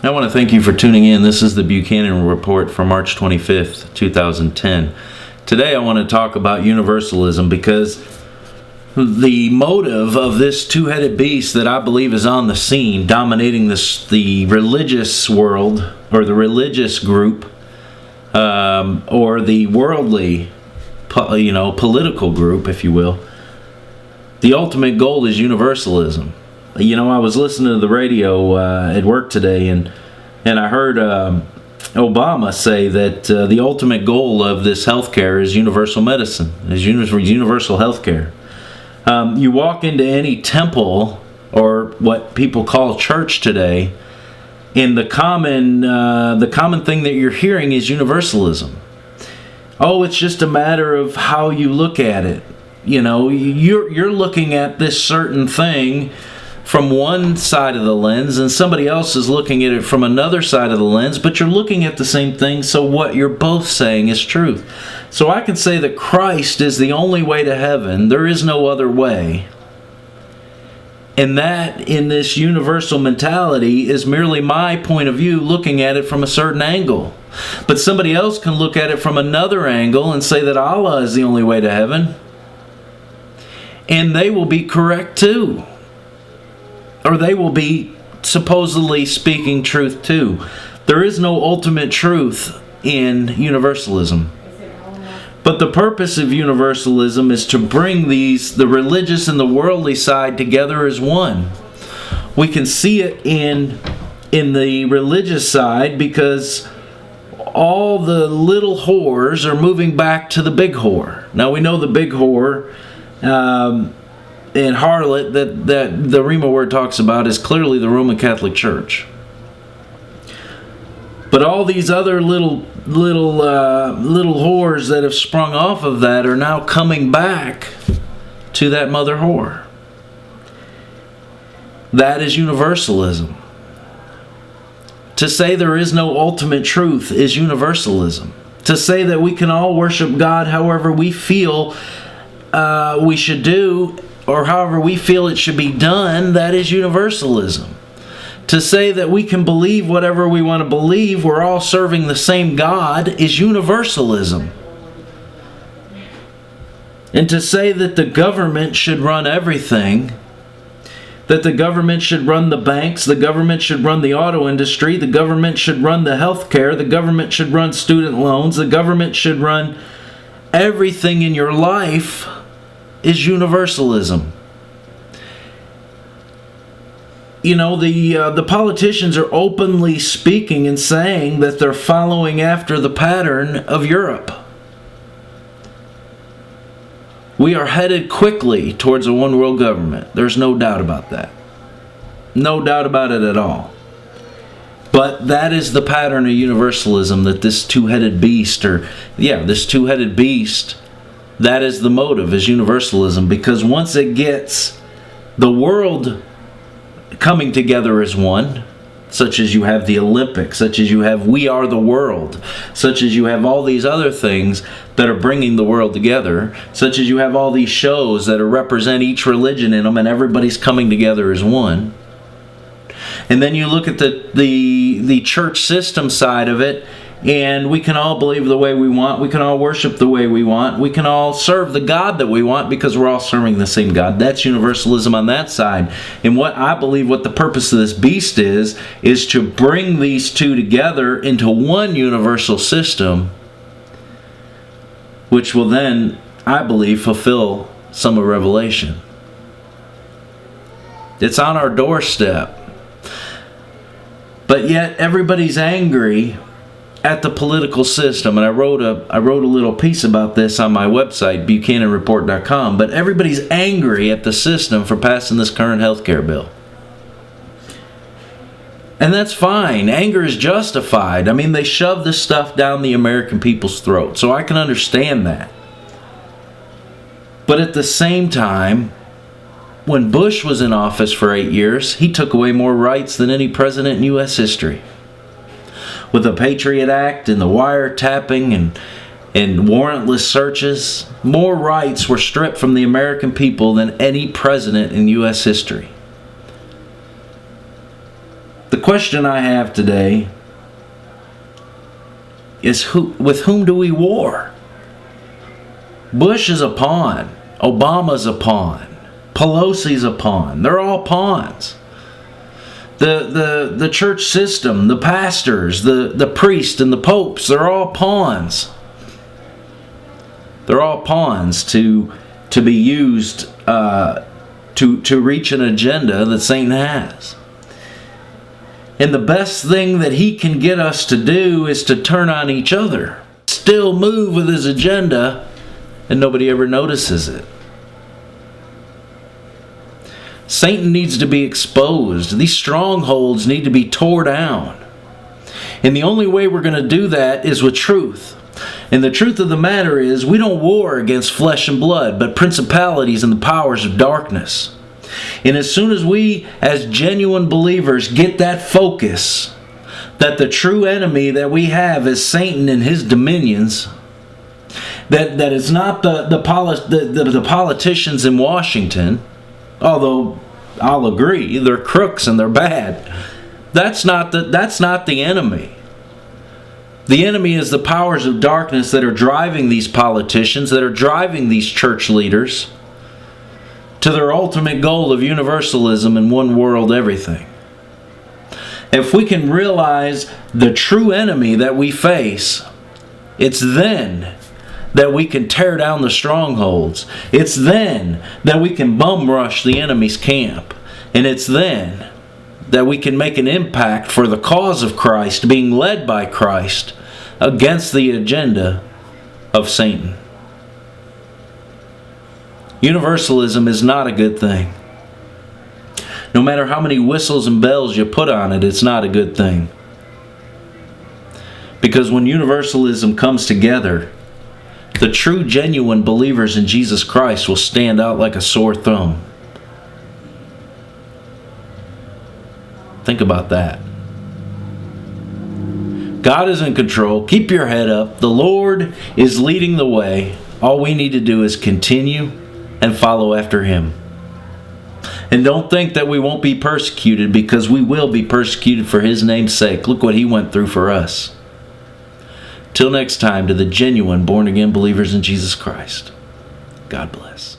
I want to thank you for tuning in. This is the Buchanan Report for March 25th, 2010. Today I want to talk about universalism because the motive of this two-headed beast that I believe is on the scene, dominating the religious world, or the religious group, or the worldly, political group, if you will. The ultimate goal is universalism. I was listening to the radio at work today, and I heard Obama say that the ultimate goal of this healthcare is universal medicine, is universal healthcare. You walk into any temple, or what people call church today, and the common thing that you're hearing is universalism. Oh, it's just a matter of how you look at it. You're looking at this certain thing from one side of the lens, and somebody else is looking at it from another side of the lens, but you're looking at the same thing, so what you're both saying is truth. So I can say that Christ is the only way to heaven. There is no other way. And that, in this universal mentality, is merely my point of view looking at it from a certain angle. But somebody else can look at it from another angle and say that Allah is the only way to heaven. And they will be correct too. Or they will be supposedly speaking truth too. There is no ultimate truth in universalism. But the purpose of universalism is to bring the religious and the worldly side together as one. We can see it in the religious side because all the little whores are moving back to the big whore. Now we know the big whore and harlot that the Rima word talks about is clearly the Roman Catholic Church. But all these other little whores that have sprung off of that are now coming back to that mother whore. That is universalism. To say there is no ultimate truth is universalism. To say that we can all worship God however we feel we should do, or however we feel it should be done, that is universalism. To say that we can believe whatever we want to believe, we're all serving the same God, is universalism. And to say that the government should run everything, that the government should run the banks, the government should run the auto industry, the government should run the healthcare, the government should run student loans, the government should run everything in your life, is universalism. The politicians are openly speaking and saying that they're following after the pattern of Europe. We are headed quickly towards a one world government. There's no doubt about that. No doubt about it at all. But that is the pattern of universalism that this two-headed beast, that is the motive, is universalism. Because once it gets the world coming together as one, such as you have the Olympics, such as you have We Are the World, such as you have all these other things that are bringing the world together, such as you have all these shows that represent each religion in them, and everybody's coming together as one. And then you look at the church system side of it, and we can all believe the way we want. We can all worship the way we want. We can all serve the God that we want because we're all serving the same God. That's universalism on that side. And what I believe what the purpose of this beast is to bring these two together into one universal system, which will then, I believe, fulfill some of Revelation. It's on our doorstep. But yet everybody's angry at the political system, and I wrote a little piece about this on my website, buchananreport.com, but everybody's angry at the system for passing this current health care bill. And that's fine. Anger is justified. I mean, they shove this stuff down the American people's throat, so I can understand that. But at the same time, when Bush was in office for 8 years, he took away more rights than any president in U.S. history. With the Patriot Act and the wiretapping and warrantless searches, more rights were stripped from the American people than any president in U.S. history. The question I have today is with whom do we war? Bush is a pawn. Obama's a pawn. Pelosi's a pawn. They're all pawns. The church system, the pastors, the priests and the popes, they're all pawns. They're all pawns to be used to reach an agenda that Satan has. And the best thing that he can get us to do is to turn on each other. Still move with his agenda, and nobody ever notices it. Satan needs to be exposed. These strongholds need to be torn down. And the only way we're going to do that is with truth. And the truth of the matter is, we don't war against flesh and blood, but principalities and the powers of darkness. And as soon as we, as genuine believers, get that focus, that the true enemy that we have is Satan and his dominions, that it's not the politicians in Washington, although I'll agree, they're crooks and they're bad. That's not the enemy. The enemy is the powers of darkness that are driving these politicians, that are driving these church leaders to their ultimate goal of universalism and one world everything. If we can realize the true enemy that we face, it's then that we can tear down the strongholds. It's then that we can bum rush the enemy's camp. And it's then that we can make an impact for the cause of Christ, being led by Christ, against the agenda of Satan. Universalism is not a good thing. No matter how many whistles and bells you put on it, it's not a good thing. Because when universalism comes together, the true, genuine believers in Jesus Christ will stand out like a sore thumb. Think about that. God is in control. Keep your head up. The Lord is leading the way. All we need to do is continue and follow after Him. And don't think that we won't be persecuted, because we will be persecuted for His name's sake. Look what He went through for us. Till next time, to the genuine born-again believers in Jesus Christ, God bless.